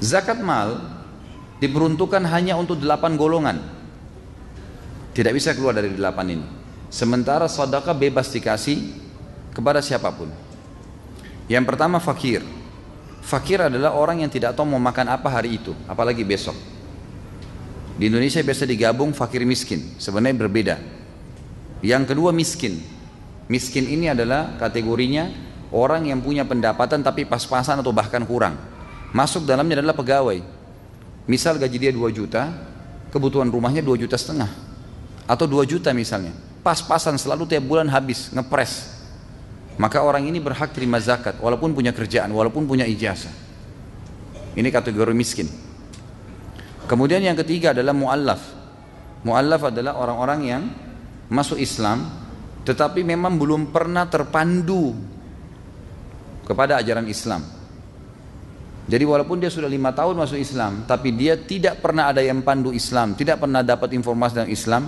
Zakat mal diperuntukkan hanya untuk 8 golongan. Tidak bisa keluar dari 8 ini. Sementara sedekah bebas dikasih kepada siapapun. Yang pertama fakir. Fakir adalah orang yang tidak tahu mau makan apa hari itu, apalagi besok. Di Indonesia biasa digabung fakir miskin, sebenarnya berbeda. Yang kedua miskin. Miskin ini adalah kategorinya orang yang punya pendapatan tapi pas-pasan atau bahkan kurang. Masuk dalamnya adalah pegawai. Misal gaji dia 2 juta, kebutuhan rumahnya 2,5 juta. Atau 2 juta misalnya. Pas-pasan selalu tiap bulan habis, ngepres. Maka orang ini berhak terima zakat walaupun punya kerjaan, walaupun punya ijazah. Ini kategori miskin. Kemudian yang ketiga adalah mu'allaf. Mu'allaf adalah orang-orang yang masuk Islam tetapi memang belum pernah terpandu kepada ajaran Islam. Jadi walaupun dia sudah 5 tahun masuk Islam, tapi dia tidak pernah ada yang pandu Islam, tidak pernah dapat informasi tentang Islam.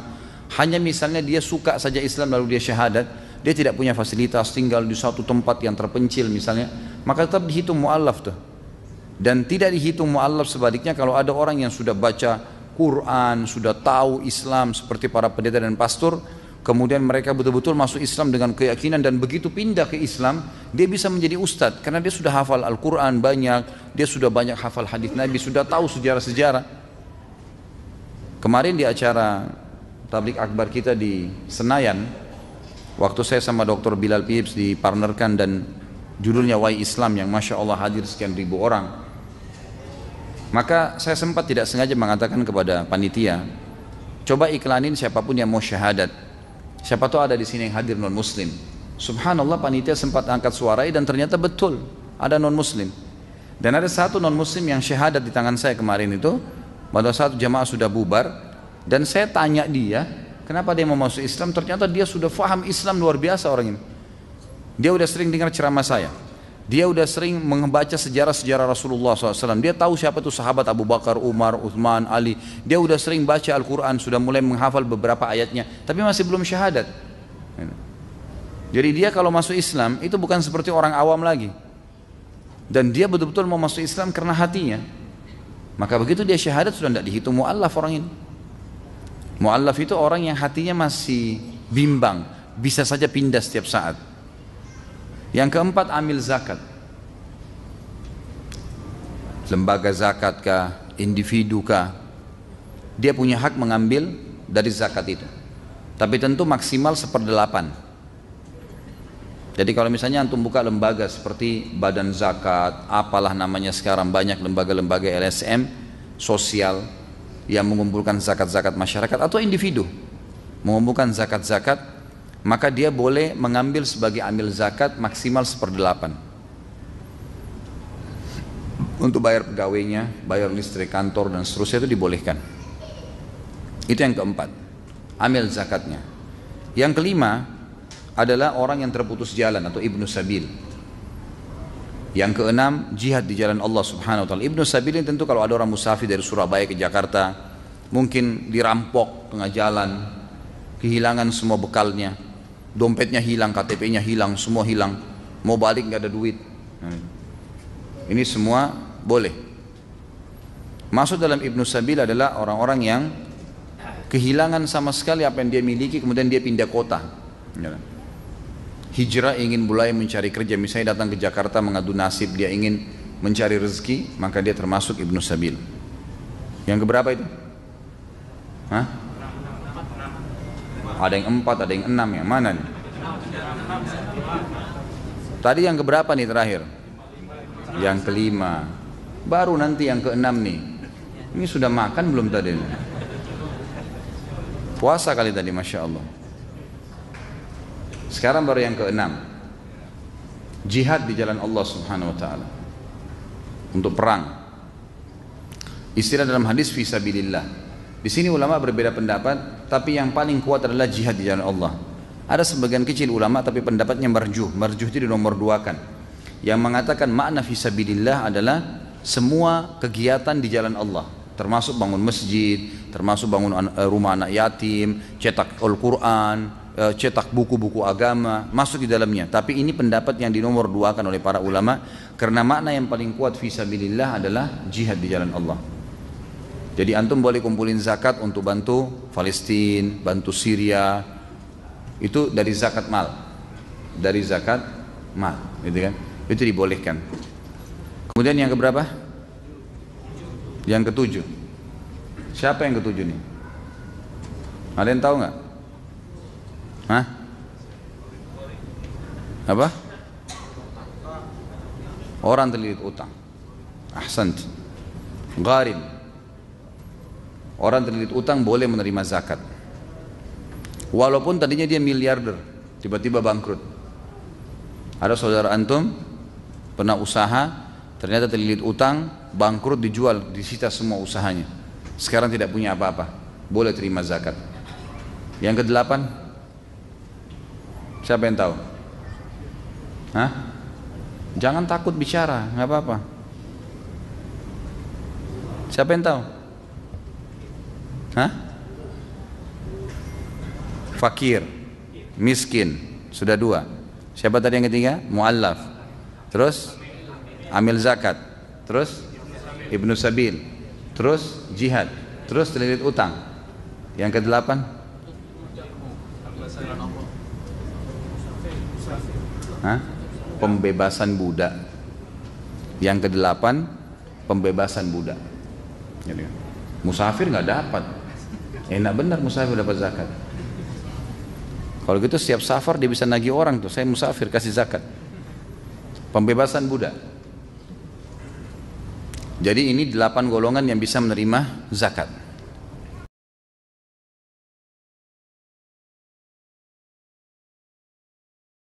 Hanya misalnya dia suka saja Islam lalu dia syahadat, dia tidak punya fasilitas, tinggal di suatu tempat yang terpencil misalnya, maka tetap dihitung mu'allaf tuh. Dan tidak dihitung mu'allaf sebaliknya kalau ada orang yang sudah baca Quran, sudah tahu Islam seperti para pendeta dan pastor, kemudian mereka betul-betul masuk Islam dengan keyakinan dan begitu pindah ke Islam, dia bisa menjadi ustadz karena dia sudah hafal Al-Quran banyak, dia sudah banyak hafal hadis Nabi, sudah tahu sejarah-sejarah. Kemarin di acara tablik akbar kita di Senayan, waktu saya sama Dr. Bilal Pips dipartnerkan dan judulnya Why Islam yang Masya Allah hadir sekian ribu orang, maka saya sempat tidak sengaja mengatakan kepada panitia, coba iklanin siapapun yang mau syahadat, siapa tahu ada di sini yang hadir non muslim. Subhanallah, panitia sempat angkat suarai dan ternyata betul ada non muslim. Dan ada satu non muslim yang syahadat di tangan saya kemarin itu pada saat jamaah sudah bubar. Dan saya tanya dia, kenapa dia mau masuk Islam? Ternyata dia sudah faham Islam luar biasa orang ini. Dia udah sering dengar ceramah saya. Dia udah sering membaca sejarah-sejarah Rasulullah SAW. Dia tahu siapa itu sahabat Abu Bakar, Umar, Uthman, Ali. Dia udah sering baca Al-Quran, sudah mulai menghafal beberapa ayatnya. Tapi masih belum syahadat. Jadi dia kalau masuk Islam, itu bukan seperti orang awam lagi. Dan dia betul-betul mau masuk Islam karena hatinya. Maka begitu dia syahadat, sudah tidak dihitung mu'allaf orang ini. Mu'allaf itu orang yang hatinya masih bimbang, bisa saja pindah setiap saat. Yang keempat, amil zakat. Lembaga zakat kah, individu kah, dia punya hak mengambil dari zakat itu. Tapi tentu maksimal 1/8. Jadi kalau misalnya antum buka lembaga seperti Badan Zakat, apalah namanya sekarang, banyak lembaga-lembaga LSM sosial yang mengumpulkan zakat-zakat masyarakat atau individu mengumpulkan zakat-zakat, maka dia boleh mengambil sebagai amil zakat maksimal 1/8 untuk bayar pegawainya, bayar listrik kantor dan seterusnya, itu dibolehkan. Itu yang keempat, amil zakatnya. Yang kelima adalah orang yang terputus jalan atau ibnu sabil. Yang keenam, jihad di jalan Allah Subhanahu wa taala. Ibnu sabil ini tentu kalau ada orang musafir dari Surabaya ke Jakarta, mungkin dirampok tengah jalan, kehilangan semua bekalnya, dompetnya hilang, KTP-nya hilang, semua hilang, mau balik nggak ada duit. Ini semua boleh. Masuk dalam ibnu sabil adalah orang-orang yang kehilangan sama sekali apa yang dia miliki, kemudian dia pindah kota. Hijrah, ingin mulai mencari kerja, misalnya datang ke Jakarta mengadu nasib, dia ingin mencari rezeki, maka dia termasuk ibnu sabil. Yang keberapa itu? Hah? Ada yang 4, ada yang 6, yang mana nih? Tadi yang keberapa nih terakhir? Yang kelima. Baru nanti yang keenam nih. Ini sudah makan belum tadi? Puasa kali tadi, Masya Allah. Sekarang baru yang keenam, jihad di jalan Allah Subhanahu wa taala, untuk perang. Istilah dalam hadis fisabilillah. Di sini ulama berbeda pendapat, tapi yang paling kuat adalah jihad di jalan Allah. Ada sebagian kecil ulama tapi pendapatnya marjuh itu dinomor duakan. Yang mengatakan makna fisabilillah adalah semua kegiatan di jalan Allah, termasuk bangun masjid, termasuk bangun rumah anak yatim, cetak Al-Quran, cetak buku-buku agama, masuk di dalamnya. Tapi ini pendapat yang dinomor duakan oleh para ulama, karena makna yang paling kuat fisabilillah adalah jihad di jalan Allah. Jadi antum boleh kumpulin zakat untuk bantu Palestina, bantu Syria, itu dari zakat mal, dari zakat mal, gitu kan? Itu dibolehkan. Kemudian yang keberapa? Yang ketujuh. Siapa yang ketujuh nih? Ada yang tahu nggak? Hah? Apa? Orang terlilit utang. Ahsant. Gharim. Orang terlilit utang boleh menerima zakat. Walaupun tadinya dia miliarder, tiba-tiba bangkrut. Ada saudara antum pernah usaha, ternyata terlilit utang, bangkrut, dijual, disita semua usahanya. Sekarang tidak punya apa-apa, boleh terima zakat. Yang kedelapan, siapa yang tahu? Hah? Jangan takut bicara, nggak apa-apa. Siapa yang tahu? Hah? Fakir, miskin, sudah dua. Siapa tadi yang ketiga? Mu'allaf. Terus amil zakat. Terus ibnu sabil. Terus jihad. Terus terlilit utang. Yang kedelapan? Hah? Pembebasan budak. Yang kedelapan, pembebasan budak. Musafir nggak dapat. Enak benar musafir dapat zakat. Kalau gitu setiap safar dia bisa nagih orang tuh, saya musafir kasih zakat. Pembebasan budak. Jadi ini 8 golongan yang bisa menerima zakat.